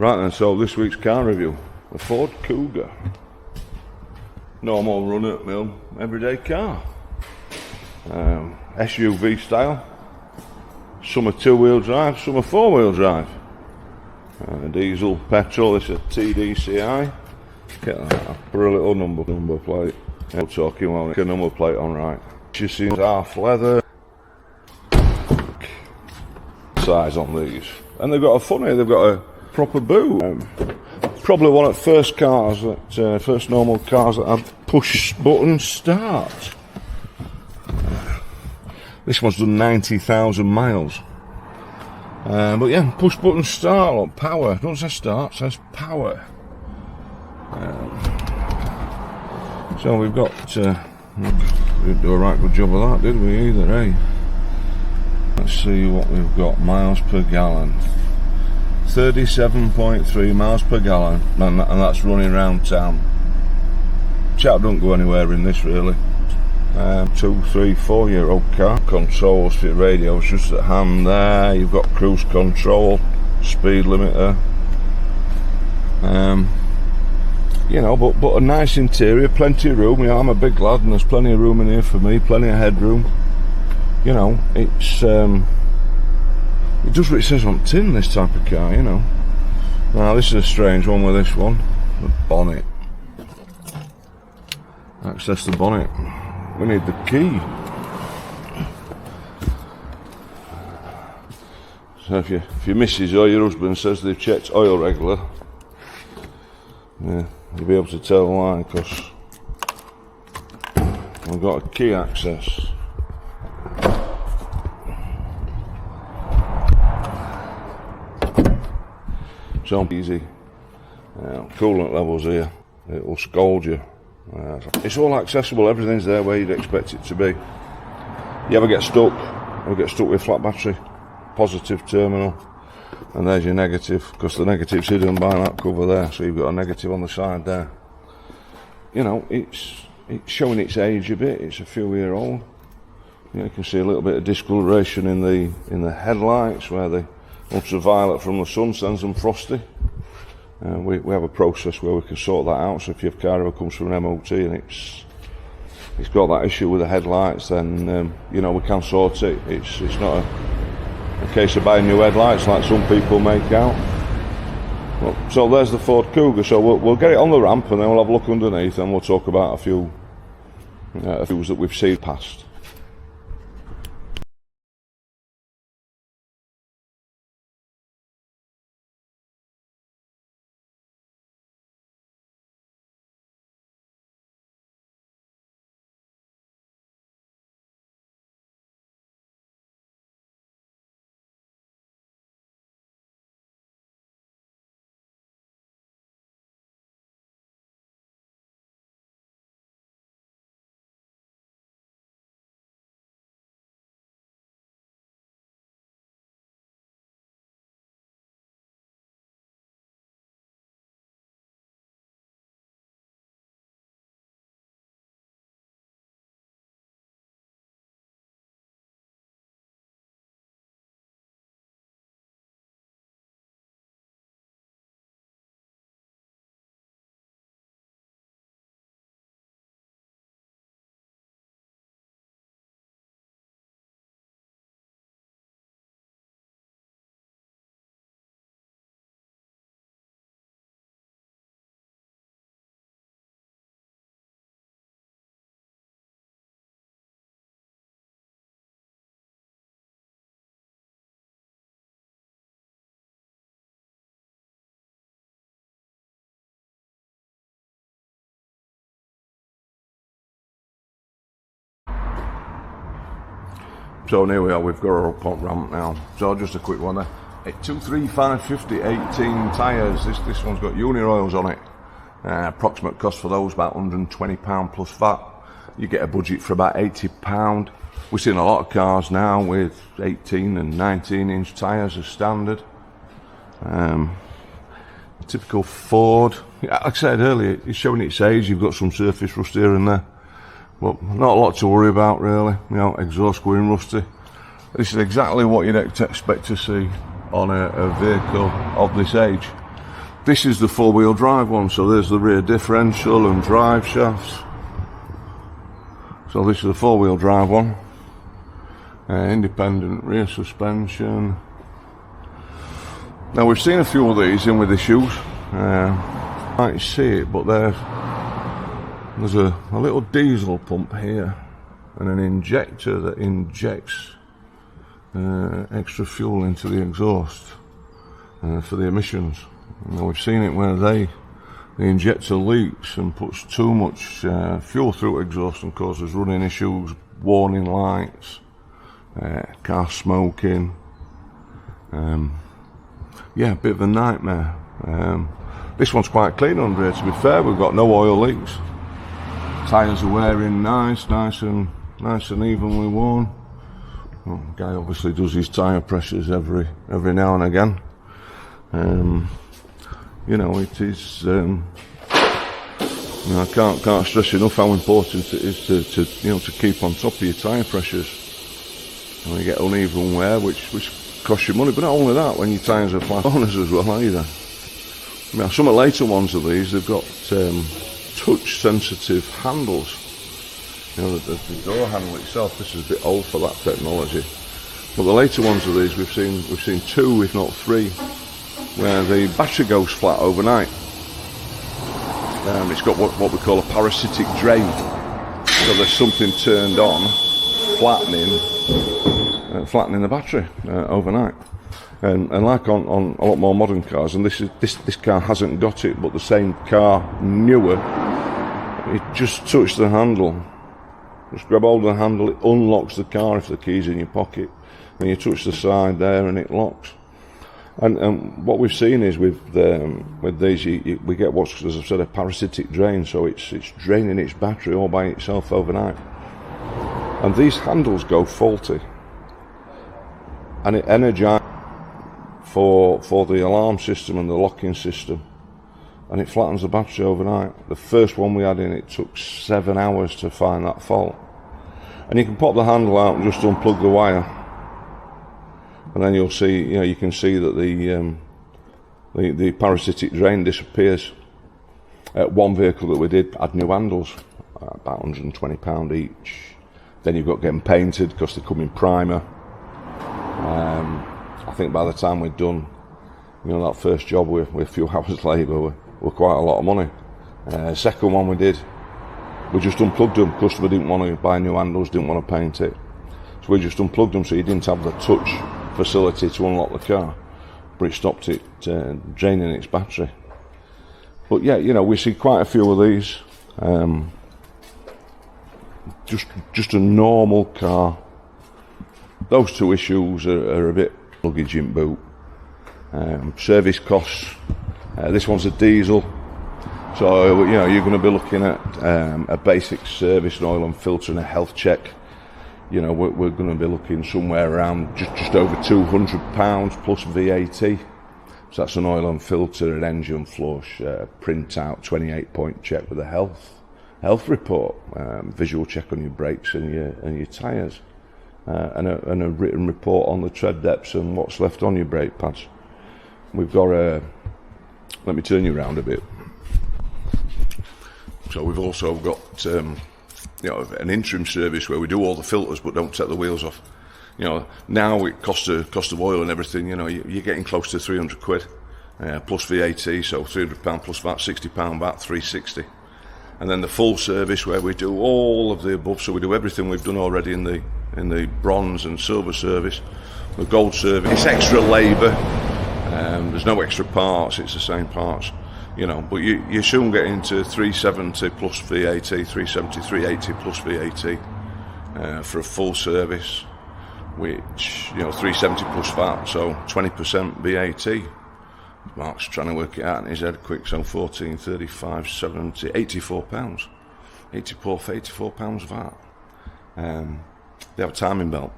Right then, so this week's car review, the Ford Kuga. Normal run-of-the-mill, everyday car. SUV style. Some are two-wheel drive, some are four-wheel drive. Diesel, petrol, this is a TDCi. I'll put a little number plate. We're talking about a number plate on right. Chassis is half leather. Size on these. And they've got they've got a proper boot. Probably one of the first cars first normal cars that had push button start. This one's done 90,000 miles. But yeah, push button start, look, power. It doesn't say start, it says power. So we've got, we didn't do a right good job of that, did we either, eh? Let's see what we've got, miles per gallon. 37.3 miles per gallon, and that's running around town. Chat don't go anywhere in this really. 2, 3, 4-year-old car. Controls for your radios just at hand there. You've got cruise control, speed limiter. You know, but a nice interior, plenty of room. You know, I'm a big lad and there's plenty of room in here for me, plenty of headroom. You know, it's it does what it says on tin, this type of car, you know. Now this is a strange one with this one. The bonnet. Access the bonnet. We need the key. So if your missus or your husband says they've checked oil regular, yeah, you'll be able to tell why, because we've got a key access. So easy. Coolant levels here, it will scold you. It's all accessible, everything's there where you'd expect it to be. You ever get stuck with a flat battery, positive terminal, and there's your negative, because the negative's hidden behind that cover there, so you've got a negative on the side there. You know, it's showing its age a bit, it's a few year old. You can see a little bit of discoloration in the headlights where the ultraviolet from the sun sends them frosty. We have a process where we can sort that out, so if your car ever comes from an MOT and it's got that issue with the headlights, then you know, we can sort it. It's not a case of buying new headlights like some people make out. Well, so there's the Ford Kuga, so we'll get it on the ramp and then we'll have a look underneath and we'll talk about a few that we've seen past. So here we are, we've got our up ramp now. So just a quick one there. 23550 18 tyres. This one's got uni oils on it. Approximate cost for those about £120 plus VAT. You get a budget for about £80. We're seeing a lot of cars now with 18 and 19 inch tyres as standard. Typical Ford. Like I said earlier, it's showing its age. You've got some surface rust here and there. But not a lot to worry about really, you know, exhaust going rusty. This is exactly what you'd expect to see on a vehicle of this age. This is the four-wheel drive one, so there's the rear differential and drive shafts. So this is the four-wheel drive one. Independent rear suspension. Now we've seen a few of these in with issues. Might see it, but there's a little diesel pump here and an injector that injects extra fuel into the exhaust for the emissions. Now we've seen it where the injector leaks and puts too much fuel through exhaust and causes running issues, warning lights, car smoking. Yeah, a bit of a nightmare. This one's quite clean under here, to be fair. We've got no oil leaks. Tyres are wearing nice and evenly worn. Well, the guy obviously does his tyre pressures every now and again. You know, it is. You know, I can't stress enough how important it is to keep on top of your tyre pressures. And you get uneven wear, which costs you money. But not only that, when your tyres are flat owners as well either. I mean, some of the later ones of these, they've got touch-sensitive handles. You know, the door handle itself. This is a bit old for that technology. But the later ones of these, we've seen two, if not three, where the battery goes flat overnight. It's got what we call a parasitic drain. So there's something turned on, flattening the battery overnight. And like on a lot more modern cars, and this car hasn't got it, but the same car, newer, it just touched the handle. Just grab hold of the handle, it unlocks the car if the key's in your pocket, and you touch the side there and it locks. And what we've seen is with these, we get what's, as I've said, a parasitic drain, so it's draining its battery all by itself overnight. And these handles go faulty, and it energizes for the alarm system and the locking system, and it flattens the battery overnight. The first one we had in, it took 7 hours to find that fault. And you can pop the handle out and just unplug the wire, and then you'll see, you know, you can see that the parasitic drain disappears. One vehicle that we did had new handles, about £120 each. Then you've got to get them painted because they come in primer. I think by the time we'd done, you know, that first job with a few hours labour, were quite a lot of money. Second one we did, we just unplugged them. Customer didn't want to buy new handles, didn't want to paint it, so we just unplugged them so you didn't have the touch facility to unlock the car, but it stopped it draining its battery. But yeah, you know, we see quite a few of these. Just a normal car. Those two issues are a bit luggage in boot. Service costs. This one's a diesel, so you know you're going to be looking at a basic service, an oil and filter, and a health check. You know, we're going to be looking somewhere around just over £200 plus VAT. So that's an oil and filter, an engine flush, print out, 28-point check with a health report, visual check on your brakes and your tyres, and a written report on the tread depths and what's left on your brake pads. We've got let me turn you around a bit. So we've also got you know, an interim service where we do all the filters but don't take the wheels off. You know, now it cost of oil and everything, you know, you're getting close to 300 quid plus VAT, so £300 plus VAT, £60 VAT, 360. And then the full service where we do all of the above, so we do everything we've done already in the bronze and silver service. The gold service, it's extra labour, there's no extra parts, it's the same parts. You know, but you soon get into 370 plus VAT, 370, 380 plus VAT for a full service, which, you know, 370 plus VAT, so 20% VAT. Mark's trying to work it out in his head quick, so 14, 35, 70, £84. £84 VAT. They have a timing belt.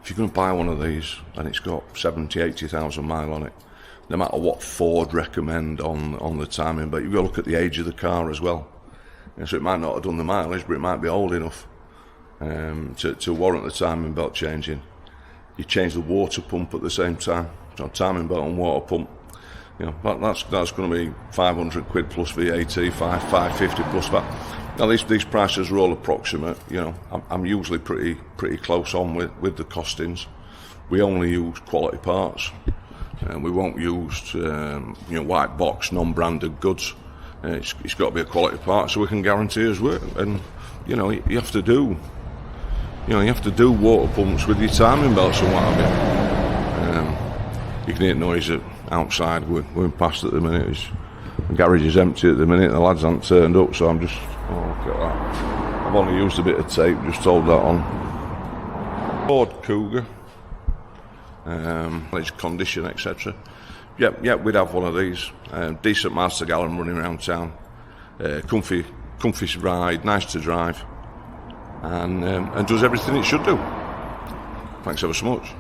If you're going to buy one of these and it's got 70, 80,000 mile on it, no matter what Ford recommend on the timing belt, you've got to look at the age of the car as well. And so it might not have done the mileage, but it might be old enough to warrant the timing belt changing. You change the water pump at the same time, so timing belt and water pump. You know, that's going to be 500 quid plus VAT, 550 plus that. Now these prices are all approximate. You know, I'm usually pretty close on with the costings. We only use quality parts, and we won't use you know, white box non-branded goods. It's got to be a quality part so we can guarantee his work. And you know, you have to do water pumps with your timing belts and what have you. You can hear noise outside going past at the minute. The garage is empty at the minute. The lads haven't turned up, so I'm just, oh, look at that. I've only used a bit of tape, just hold that on. Ford Kuga, its condition, etc. Yep, we'd have one of these. Decent miles to gallon running around town. Comfy ride, nice to drive, and does everything it should do. Thanks ever so much.